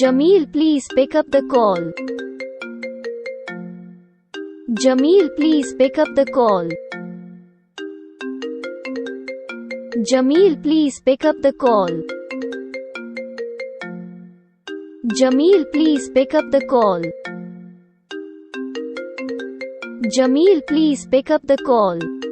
Jamil, please pick up the call. Jamil, please pick up the call. Jamil, please pick up the call. Jamil, please pick up the call. Jamil, please pick up the call.